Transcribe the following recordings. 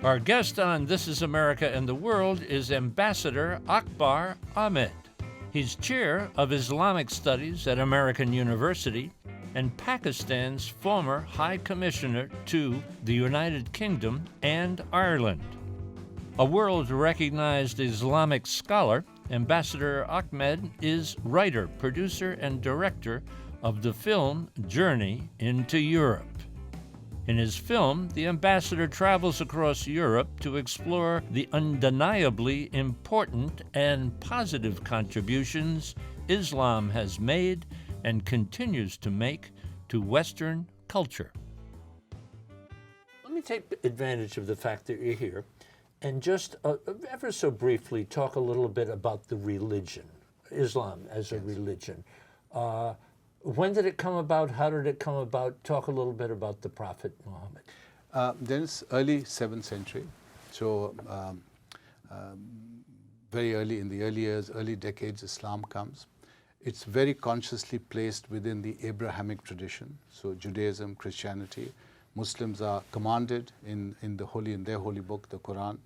Our guest on This is America and the World is Ambassador Akbar Ahmed. He's chair of Islamic Studies at American University and Pakistan's former High Commissioner to the United Kingdom and Ireland. A world-recognized Islamic scholar, Ambassador Ahmed is writer, producer, and director of the film Journey into Europe. In his film, the ambassador travels across Europe to explore the undeniably important and positive contributions Islam has made and continues to make to Western culture. Let me take advantage of the fact that you're here and just ever so briefly talk a little bit about the religion, Islam as a religion. When did it come about? How did it come about? Talk a little bit about the Prophet Muhammad. Then it's early 7th century. So very early, in the early years, early decades, Islam comes. It's very consciously placed within the Abrahamic tradition. So Judaism, Christianity, Muslims are commanded in their holy book, the Quran,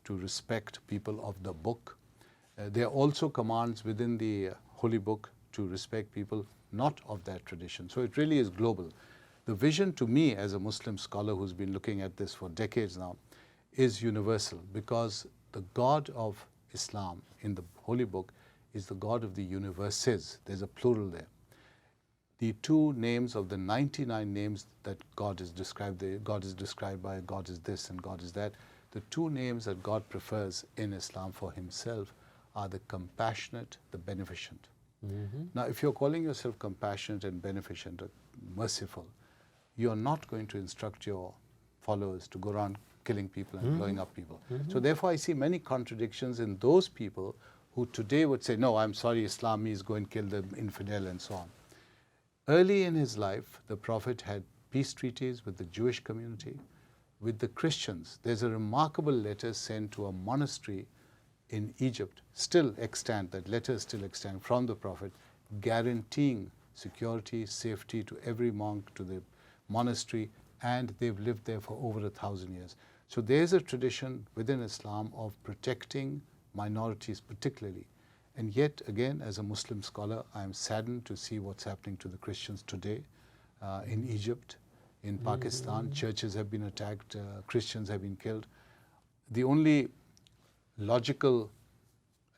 to respect people of the book. There are also commands within the holy book to respect people not of that tradition. So it really is global. The vision to me as a Muslim scholar who's been looking at this for decades now is universal, because the God of Islam in the holy book is the God of the universes. There's a plural there. The two names of the 99 names that God is described by, God is this and God is that. The two names that God prefers in Islam for himself are the compassionate, the beneficent. Now, if you're calling yourself compassionate and beneficent or merciful, you're not going to instruct your followers to go around killing people and blowing up people. So therefore, I see many contradictions in those people who today would say, no, I'm sorry, Islam means go and kill the infidel and so on. Early in his life, the Prophet had peace treaties with the Jewish community, with the Christians. There's a remarkable letter sent to a monastery in Egypt, still extant, that letters still extant from the Prophet, guaranteeing security, safety to every monk, to the monastery, and they've lived there for over 1,000 years. So there's a tradition within Islam of protecting minorities particularly. And yet, again, as a Muslim scholar, I am saddened to see what's happening to the Christians today in Egypt, in Pakistan. Churches have been attacked, Christians have been killed. The only logical,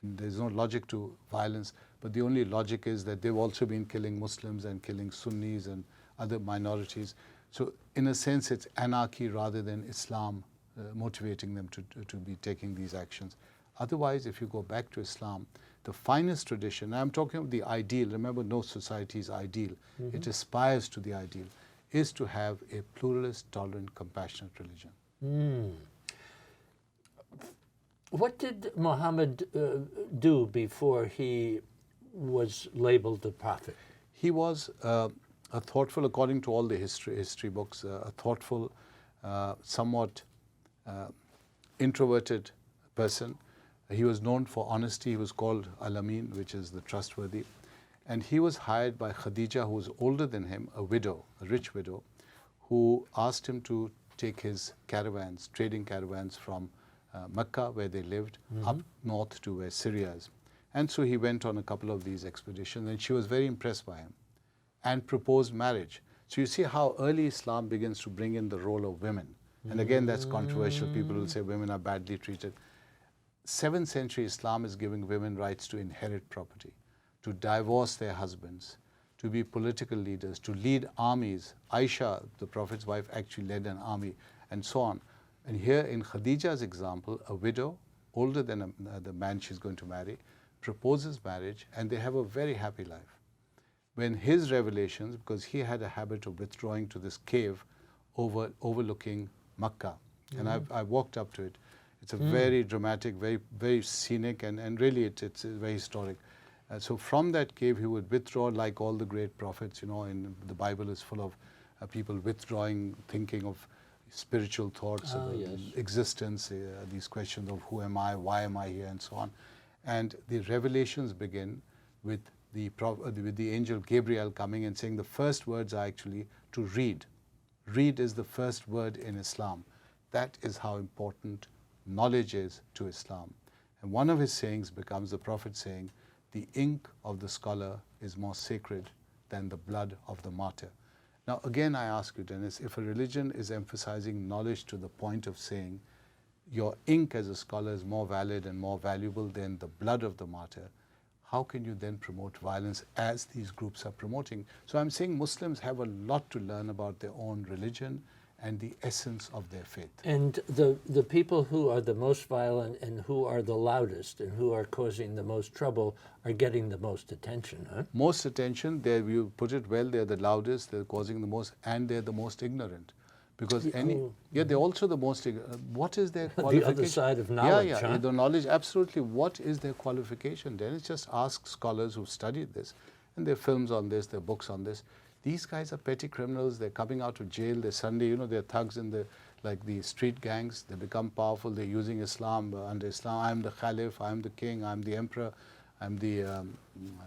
and there's no logic to violence, but the only logic is that they've also been killing Muslims and killing Sunnis and other minorities. So in a sense, it's anarchy rather than Islam motivating them to be taking these actions. Otherwise, if you go back to Islam, the finest tradition, I'm talking of the ideal, remember no society is ideal, it aspires to the ideal, is to have a pluralist, tolerant, compassionate religion. What did Muhammad do before he was labeled the prophet? He was a thoughtful, according to all the history books, a thoughtful, somewhat introverted person. He was known for honesty. He was called Al-Amin, which is the trustworthy. And he was hired by Khadija, who was older than him, a widow, a rich widow, who asked him to take his caravans, trading caravans from Mecca, where they lived, up north to where Syria is. And so he went on a couple of these expeditions, and she was very impressed by him and proposed marriage. So you see how early Islam begins to bring in the role of women. And again, that's controversial. People will say women are badly treated. 7th century Islam is giving women rights to inherit property, to divorce their husbands, to be political leaders, to lead armies. Aisha, the Prophet's wife, actually led an army, and so on. And here in Khadija's example, a widow, older than the man she's going to marry, proposes marriage, and they have a very happy life. When his revelations, because he had a habit of withdrawing to this cave overlooking Makkah, and I've walked up to it. It's a very dramatic, very, very scenic, and really it's very historic. So from that cave, he would withdraw like all the great prophets, and the Bible is full of people withdrawing, thinking of spiritual thoughts of existence, these questions of who am I, why am I here, and so on. And the revelations begin with the angel Gabriel coming and saying the first words are actually to read. Read is the first word in Islam. That is how important knowledge is to Islam. And one of his sayings becomes the Prophet saying, the ink of the scholar is more sacred than the blood of the martyr. Now again I ask you, Dennis, if a religion is emphasizing knowledge to the point of saying your ink as a scholar is more valid and more valuable than the blood of the martyr, how can you then promote violence as these groups are promoting? So I'm saying Muslims have a lot to learn about their own religion and the essence of their faith. And the people who are the most violent and who are the loudest and who are causing the most trouble are getting the most attention, huh? Most attention, you put it well, they're the loudest, they're causing the most, and they're the most ignorant. Because they're also the most, what is their qualification? The other side of knowledge, huh? The knowledge, absolutely. What is their qualification? Then it's just ask scholars who've studied this, and there are films on this, there are books on this. These guys are petty criminals, they're coming out of jail, they're Sunday, they're thugs in the street gangs, they become powerful, they're using Islam, under Islam, I'm the Caliph, I'm the king, I'm the emperor, I'm the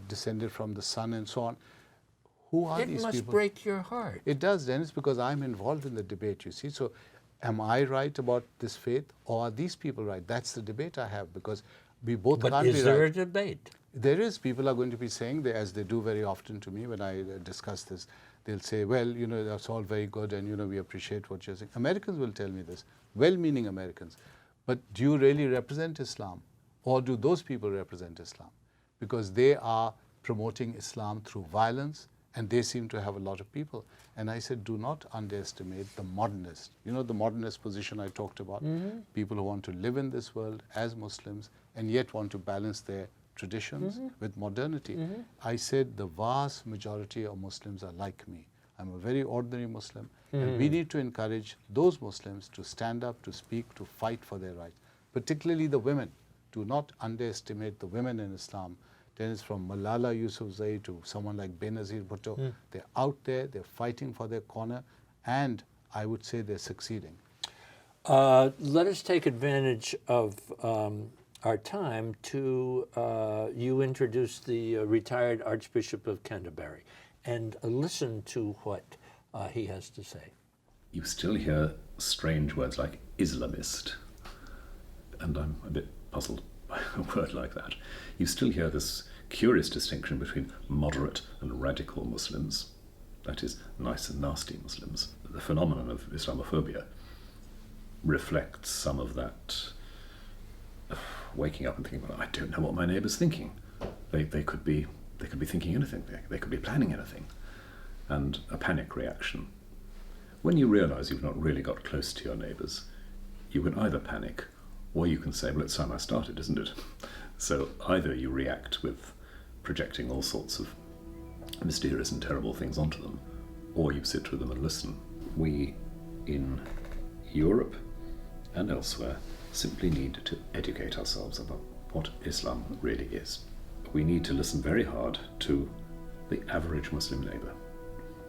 descended from the sun, and so on. Who are these people? It must break your heart. It does, Dennis, because I'm involved in the debate, you see. So am I right about this faith, or are these people right? That's the debate I have, because we both can't be right. But is there a debate? There is. People are going to be saying, as they do very often to me when I discuss this, they'll say, well, that's all very good and, we appreciate what you're saying. Americans will tell me this, well-meaning Americans. But do you really represent Islam? Or do those people represent Islam? Because they are promoting Islam through violence, and they seem to have a lot of people. And I said, do not underestimate the modernist. The modernist position I talked about. People who want to live in this world as Muslims and yet want to balance their traditions with modernity. I said the vast majority of Muslims are like me. I'm a very ordinary Muslim, and we need to encourage those Muslims to stand up, to speak, to fight for their rights, particularly the women. Do not underestimate the women in Islam. Dennis, from Malala Yousafzai to someone like Benazir Bhutto, they're out there, they're fighting for their corner, and I would say they're succeeding. Let us take advantage of our time to you introduce the retired Archbishop of Canterbury and listen to what he has to say. You still hear strange words like Islamist, and I'm a bit puzzled by a word like that. You still hear this curious distinction between moderate and radical Muslims, that is, nice and nasty Muslims. The phenomenon of Islamophobia reflects some of that waking up and thinking, well, I don't know what my neighbour's thinking. They could be thinking anything. They could be planning anything. And a panic reaction. When you realise you've not really got close to your neighbours, you can either panic or you can say, well, it's time I started, isn't it? So either you react with projecting all sorts of mysterious and terrible things onto them, or you sit with them and listen. We in Europe and elsewhere simply need to educate ourselves about what Islam really is. We need to listen very hard to the average Muslim neighbour,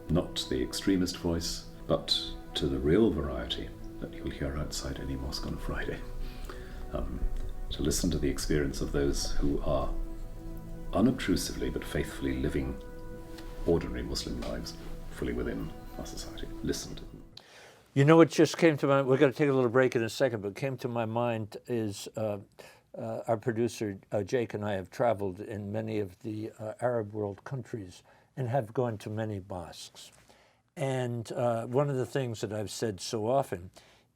not the extremist voice, but to the real variety that you'll hear outside any mosque on a Friday. To listen to the experience of those who are unobtrusively but faithfully living ordinary Muslim lives fully within our society. Listen to them. You know what just came to mind? We're going to take a little break in a second, but came to my mind is our producer Jake and I have traveled in many of the Arab world countries and have gone to many mosques. And one of the things that I've said so often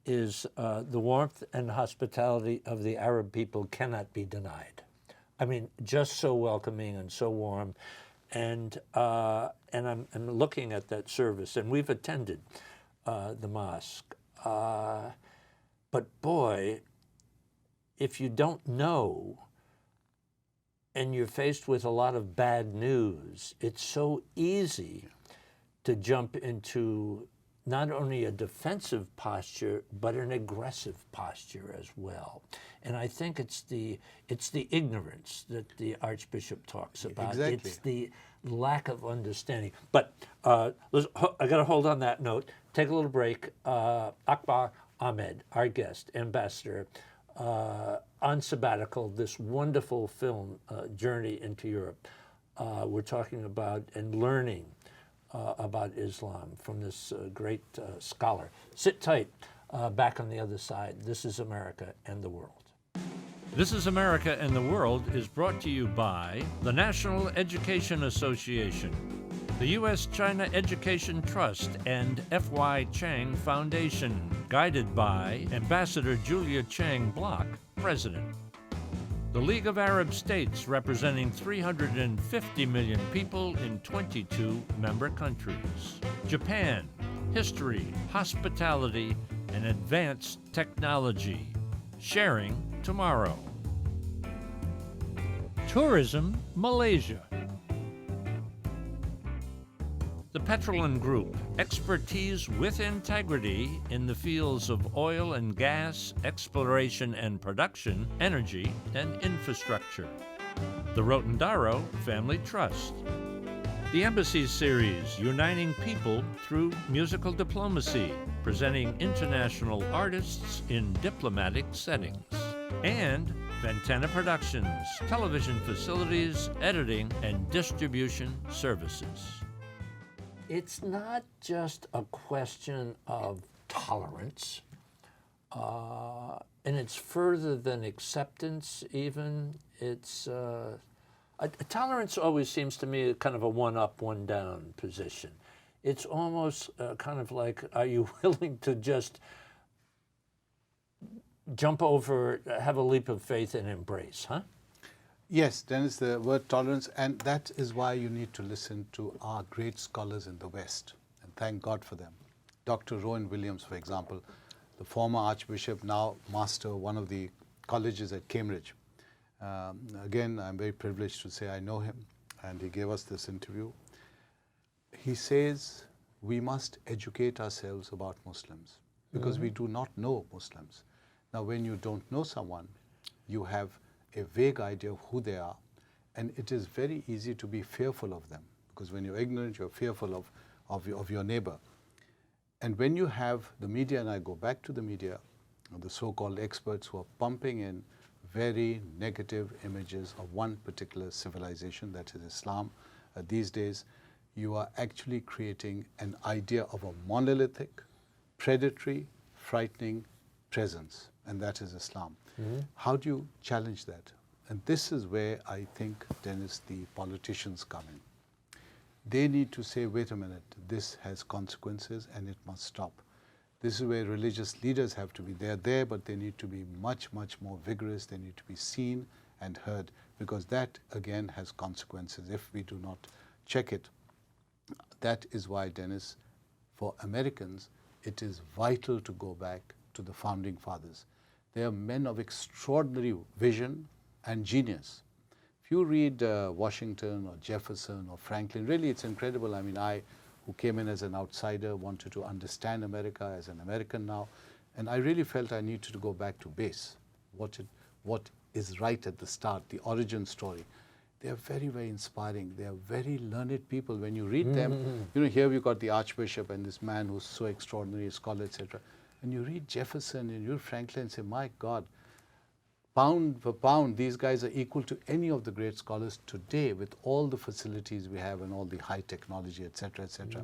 is the warmth and hospitality of the Arab people cannot be denied. I mean, just so welcoming and so warm. And I'm looking at that service, and we've attended the mosque. But boy, if you don't know and you're faced with a lot of bad news, it's so easy to jump into not only a defensive posture, but an aggressive posture as well. And I think it's the ignorance that the Archbishop talks about. Exactly. It's the lack of understanding. But I got to hold on that note. Take a little break. Akbar Ahmed, our guest, ambassador, on sabbatical, this wonderful film, Journey into Europe. We're talking about and learning about Islam from this great scholar. Sit tight. back on the other side. This is America and the World. This is America and the World is brought to you by the National Education Association, the U.S.-China Education Trust, and F.Y. Chang Foundation, guided by Ambassador Julia Chang Block, President. The League of Arab States, representing 350 million people in 22 member countries. Japan, history, hospitality, and advanced technology. Sharing tomorrow. Tourism, Malaysia. The Petroleum Group, expertise with integrity in the fields of oil and gas, exploration and production, energy, and infrastructure. The Rotondaro Family Trust. The Embassy Series, uniting people through musical diplomacy, presenting international artists in diplomatic settings. And Ventana Productions, television facilities, editing, and distribution services. It's not just a question of tolerance, and it's further than acceptance even. It's tolerance always seems to me kind of a one-up, one-down position. It's almost kind of like, are you willing to just jump over, have a leap of faith and embrace, huh? Yes, Dennis, the word tolerance, and that is why you need to listen to our great scholars in the West, and thank God for them. Dr. Rowan Williams, for example, the former Archbishop, now master of one of the colleges at Cambridge. Again, I'm very privileged to say I know him, and he gave us this interview. He says we must educate ourselves about Muslims because we do not know Muslims. Now, when you don't know someone, you have a vague idea of who they are, and it is very easy to be fearful of them, because when you're ignorant, you're fearful of your neighbor. And when you have the media, and I go back to the media, the so-called experts who are pumping in very negative images of one particular civilization, that is Islam, these days, you are actually creating an idea of a monolithic, predatory, frightening presence, and that is Islam. How do you challenge that? And this is where I think, Dennis, the politicians come in. They need to say, wait a minute, this has consequences and it must stop. This is where religious leaders have to be. They're there, but they need to be much, much more vigorous. They need to be seen and heard, because that, again, has consequences if we do not check it. That is why, Dennis, for Americans, it is vital to go back to the founding fathers. They are men of extraordinary vision and genius. If you read Washington or Jefferson or Franklin, really it's incredible. I mean, I, who came in as an outsider, wanted to understand America as an American now, and I really felt I needed to go back to base. What is right at the start, the origin story. They are very, very inspiring. They are very learned people. When you read them, you know, here we've got the Archbishop and this man who's so extraordinary, a scholar, etc. And you read Jefferson and you read Franklin and say, my God, pound for pound, these guys are equal to any of the great scholars today with all the facilities we have and all the high technology, etc., etc.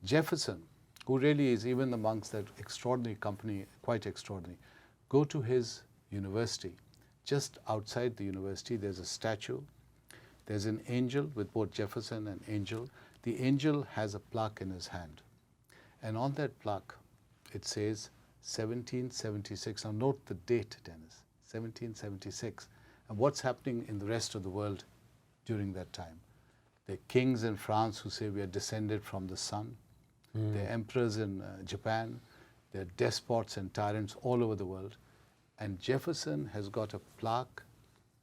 Jefferson, who really is, even amongst that extraordinary company, quite extraordinary, go to his university. Just outside the university, there's a statue. There's an angel with both Jefferson and angel. The angel has a plaque in his hand. And on that plaque, it says 1776. Now note the date, Dennis, 1776. And what's happening in the rest of the world during that time? The kings in France who say we are descended from the sun. The emperors in Japan. There are despots and tyrants all over the world. And Jefferson has got a plaque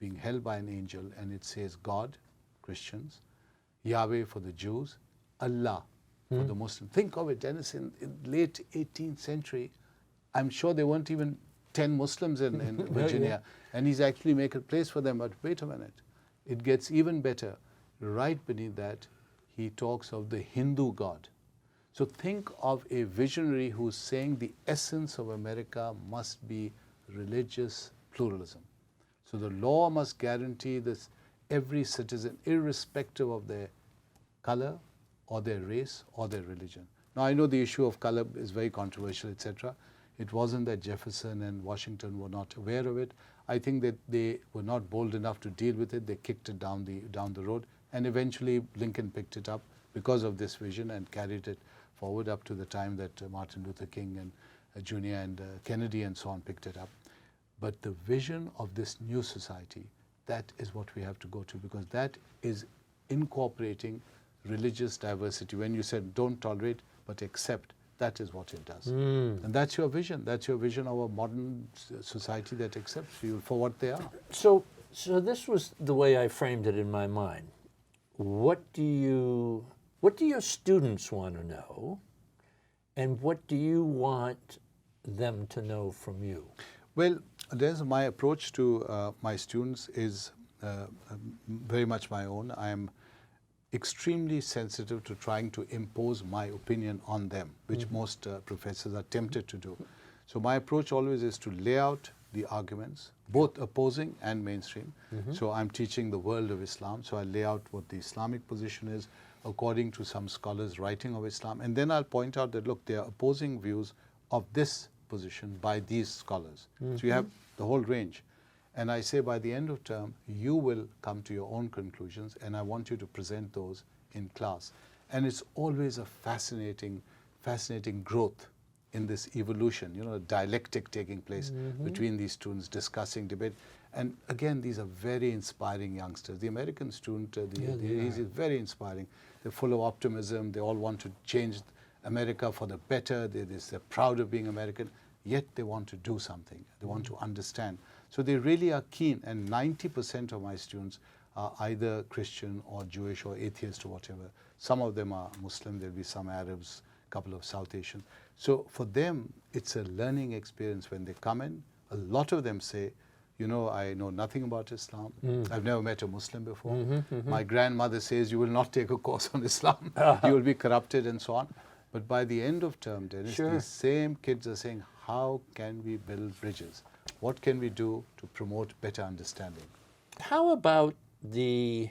being held by an angel, and it says God, Christians, Yahweh for the Jews, Allah for the Muslims. Think of it, Dennis, in late 18th century, I'm sure there weren't even 10 Muslims in Virginia, and he's actually made a place for them. But wait a minute, it gets even better. Right beneath that, he talks of the Hindu God. So think of a visionary who's saying the essence of America must be religious pluralism. So the law must guarantee this every citizen, irrespective of their color or their race or their religion. Now, I know the issue of color is very controversial, etc. It wasn't that Jefferson and Washington were not aware of it. I think that they were not bold enough to deal with it. They kicked it down the road, and eventually Lincoln picked it up because of this vision and carried it forward up to the time that Martin Luther King and Jr. and Kennedy and so on picked it up. But the vision of this new society, that is what we have to go to, because that is incorporating religious diversity. When you said don't tolerate but accept, that is what it does. And that's your vision. That's your vision of a modern society that accepts people for what they are. So this was the way I framed it in my mind. What do your students want to know, and what do you want them to know from you? Well, there's my approach to my students is very much my own. I am extremely sensitive to trying to impose my opinion on them, which most professors are tempted to do. So my approach always is to lay out the arguments, both opposing and mainstream. So I'm teaching the world of Islam, so I lay out what the Islamic position is according to some scholars' writing of Islam, and then I'll point out that, look, there are opposing views of this position by these scholars. So you have the whole range. And I say by the end of term, you will come to your own conclusions, and I want you to present those in class. And it's always a fascinating growth in this evolution, you know, a dialectic taking place between these students discussing, debate. And again, these are very inspiring youngsters. The American student, he's very inspiring. They're full of optimism. They all want to change America for the better. They're proud of being American, yet they want to do something. They want to understand. So they really are keen, and 90% of my students are either Christian or Jewish or atheist or whatever. Some of them are Muslim. There'll be some Arabs, a couple of South Asians. So for them, it's a learning experience when they come in. A lot of them say, you know, I know nothing about Islam. I've never met a Muslim before. My grandmother says you will not take a course on Islam. You will be corrupted and so on. But by the end of term, Dennis, these same kids are saying, how can we build bridges? What can we do to promote better understanding? How about the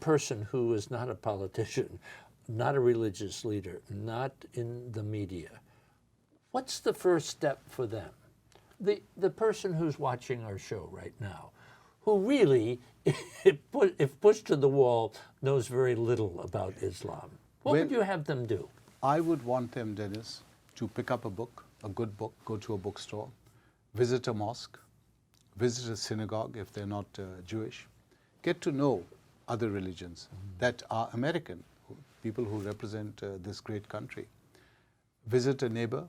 person who is not a politician, not a religious leader, not in the media? What's the first step for them? The person who's watching our show right now, who really, if pushed to the wall, knows very little about Islam. What would you have them do? I would want them, Dennis, to pick up a book, a good book, go to a bookstore, visit a mosque, visit a synagogue if they're not Jewish, get to know other religions that are American, people who represent this great country. Visit a neighbor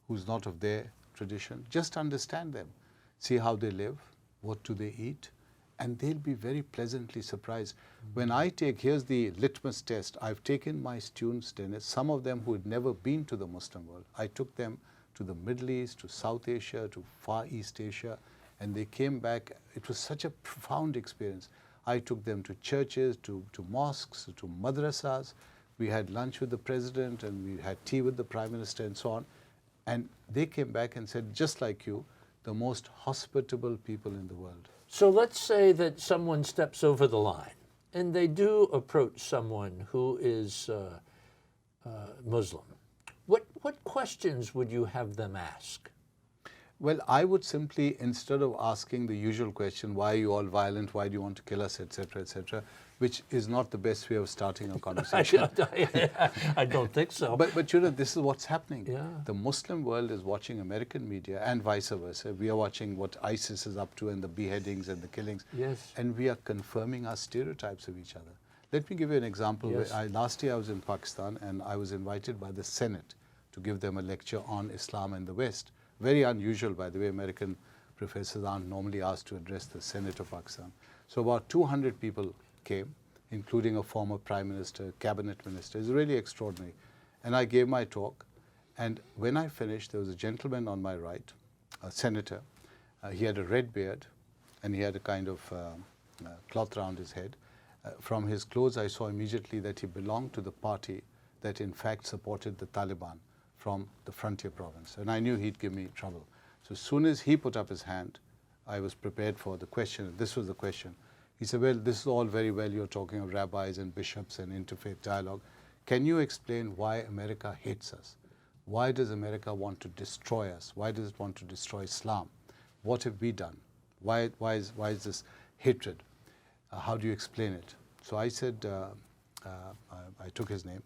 who's not of their tradition, just understand them, see how they live, what do they eat, and they'll be very pleasantly surprised. When I here's the litmus test, I've taken my students, Dennis, some of them who had never been to the Muslim world. I took them to the Middle East, to South Asia, to Far East Asia, and they came back. It was such a profound experience. I took them to churches, to mosques, to madrasas. We had lunch with the president, and we had tea with the prime minister and so on. And they came back and said, just like you, the most hospitable people in the world. So let's say that someone steps over the line, and they do approach someone who is Muslim. What questions would you have them ask? Well, I would simply, instead of asking the usual question, why are you all violent, why do you want to kill us, etc., which is not the best way of starting a conversation. I don't think so. But you know, this is what's happening. Yeah. The Muslim world is watching American media and vice versa. We are watching what ISIS is up to and the beheadings and the killings. Yes. And we are confirming our stereotypes of each other. Let me give you an example. Yes. Last year I was in Pakistan, and I was invited by the Senate to give them a lecture on Islam and the West. Very unusual, by the way. American professors aren't normally asked to address the Senate of Pakistan. So about 200 people came, including a former prime minister, cabinet minister. It's really extraordinary. And I gave my talk, and when I finished, there was a gentleman on my right, a senator. He had a red beard, and he had a kind of cloth around his head. From his clothes, I saw immediately that he belonged to the party that in fact supported the Taliban from the frontier province. And I knew he'd give me trouble. So as soon as he put up his hand, I was prepared for the question. This was the question. He said, well, this is all very well. You're talking of rabbis and bishops and interfaith dialogue. Can you explain why America hates us? Why does America want to destroy us? Why does it want to destroy Islam? What have we done? Why is this hatred? How do you explain it? So I said, I took his name.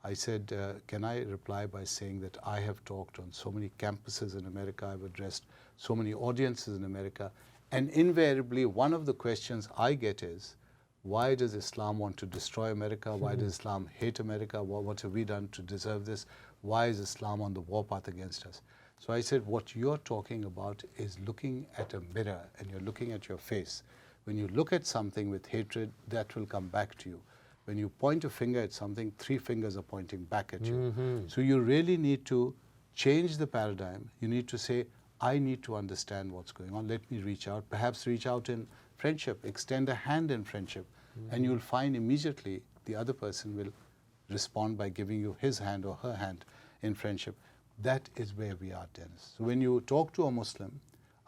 I said, can I reply by saying that I have talked on so many campuses in America, I've addressed so many audiences in America, and invariably one of the questions I get is, why does Islam want to destroy America? Why does Islam hate America? What have we done to deserve this? Why is Islam on the warpath against us? So I said, what you're talking about is looking at a mirror and you're looking at your face. When you look at something with hatred, that will come back to you. When you point a finger at something, 3 fingers are pointing back at you. So you really need to change the paradigm. You need to say, I need to understand what's going on. Let me reach out. Perhaps reach out in friendship. Extend a hand in friendship. And you'll find immediately the other person will respond by giving you his hand or her hand in friendship. That is where we are, Dennis. So when you talk to a Muslim,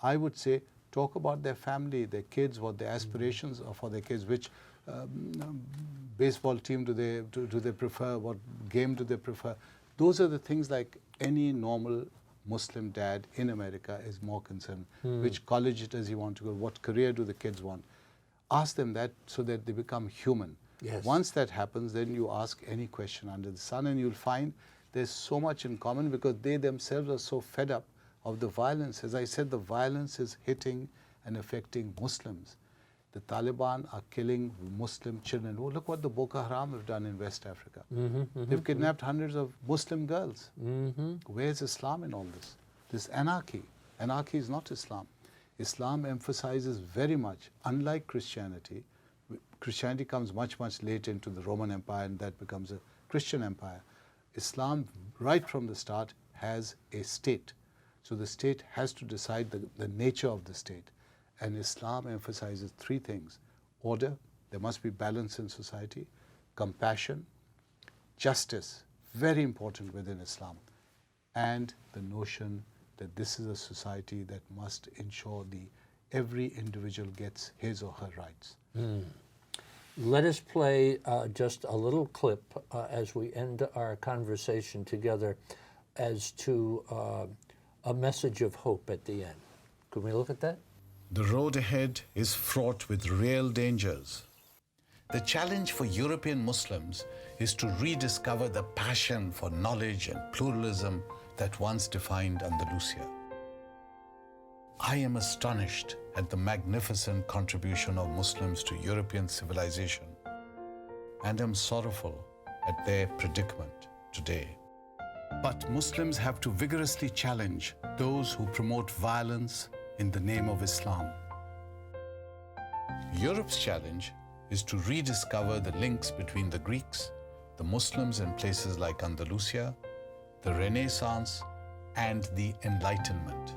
I would say, talk about their family, their kids, what their aspirations are for their kids, which baseball team do they prefer, what game do they prefer. Those are the things like any normal Muslim dad in America is more concerned. Which college does he want to go? What career do the kids want? Ask them that so that they become human. Yes. Once that happens, then you ask any question under the sun and you'll find there's so much in common because they themselves are so fed up of the violence. As I said, the violence is hitting and affecting Muslims. The Taliban are killing Muslim children. Oh, look what the Boko Haram have done in West Africa. They've kidnapped hundreds of Muslim girls. Where's Islam in all this? This anarchy. Anarchy is not Islam. Islam emphasizes very much, unlike Christianity. Christianity comes much, much later into the Roman Empire and that becomes a Christian empire. Islam, right from the start, has a state. So the state has to decide the nature of the state. And Islam emphasizes 3 things. Order, there must be balance in society. Compassion, justice, very important within Islam. And the notion that this is a society that must ensure every individual gets his or her rights. Let us play just a little clip as we end our conversation together as to a message of hope at the end. Can we look at that? The road ahead is fraught with real dangers. The challenge for European Muslims is to rediscover the passion for knowledge and pluralism that once defined Andalusia. I am astonished at the magnificent contribution of Muslims to European civilization and am sorrowful at their predicament today. But Muslims have to vigorously challenge those who promote violence in the name of Islam. Europe's challenge is to rediscover the links between the Greeks, the Muslims in places like Andalusia, the Renaissance, and the Enlightenment.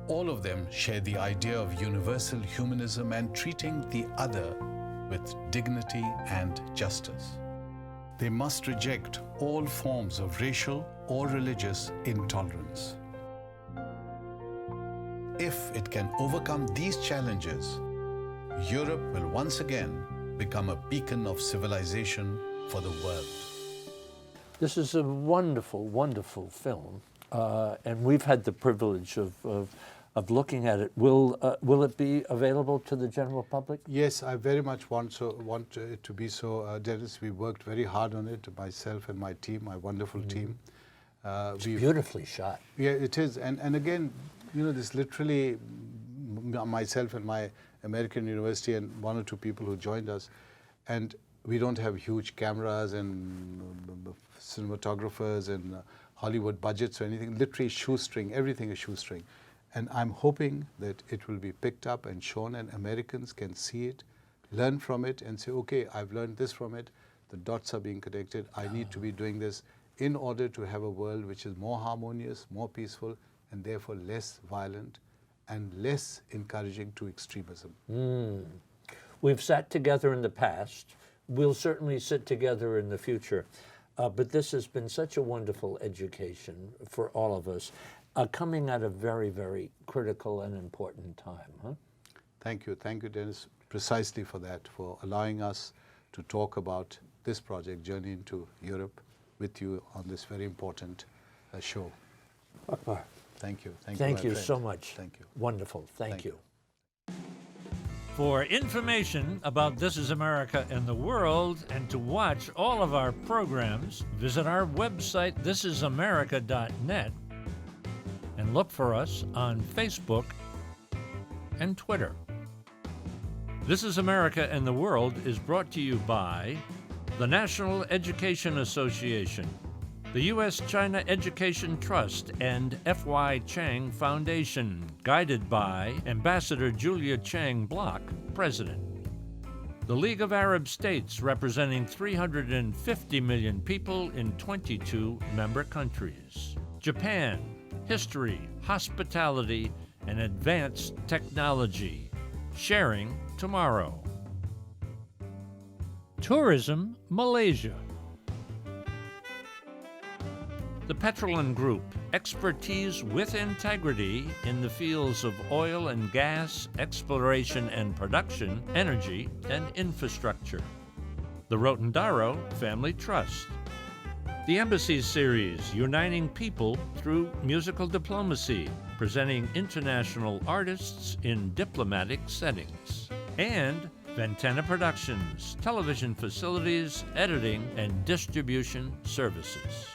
All of them share the idea of universal humanism and treating the other with dignity and justice. They must reject all forms of racial or religious intolerance. If it can overcome these challenges, Europe will once again become a beacon of civilization for the world. This is a wonderful, wonderful film, and we've had the privilege of looking at it. Will it be available to the general public? Yes, I very much want it to be so. Dennis, we worked very hard on it, myself and my team, my wonderful team. It's beautifully shot. Yeah, it is. And again, you know, this literally, myself and my American university and 1 or 2 people who joined us, and we don't have huge cameras and cinematographers and Hollywood budgets or anything. Literally shoestring, everything is shoestring. And I'm hoping that it will be picked up and shown and Americans can see it, learn from it and say, okay, I've learned this from it. The dots are being connected. I need to be doing this in order to have a world which is more harmonious, more peaceful, and therefore less violent and less encouraging to extremism. We've sat together in the past. We'll certainly sit together in the future. But this has been such a wonderful education for all of us, coming at a very, very critical and important time. Huh? Thank you, Dennis, precisely for that, for allowing us to talk about this project, Journey into Europe, with you on this very important show. Akbar, Thank you. thank you so much. Thank you. Wonderful. Thank Thank you. For information about This Is America and the World, and to watch all of our programs, visit our website, thisisamerica.net, and look for us on Facebook and Twitter. This Is America and the World is brought to you by the National Education Association, the U.S.-China Education Trust, and F.Y. Chang Foundation, guided by Ambassador Julia Chang Block, President. The League of Arab States, representing 350 million people in 22 member countries. Japan, history, hospitality, and advanced technology. Sharing tomorrow. Tourism Malaysia. The Petrolin Group, expertise with integrity in the fields of oil and gas, exploration and production, energy, and infrastructure. The Rotondaro Family Trust. The Embassy Series, uniting people through musical diplomacy, presenting international artists in diplomatic settings. And Ventana Productions, television facilities, editing, and distribution services.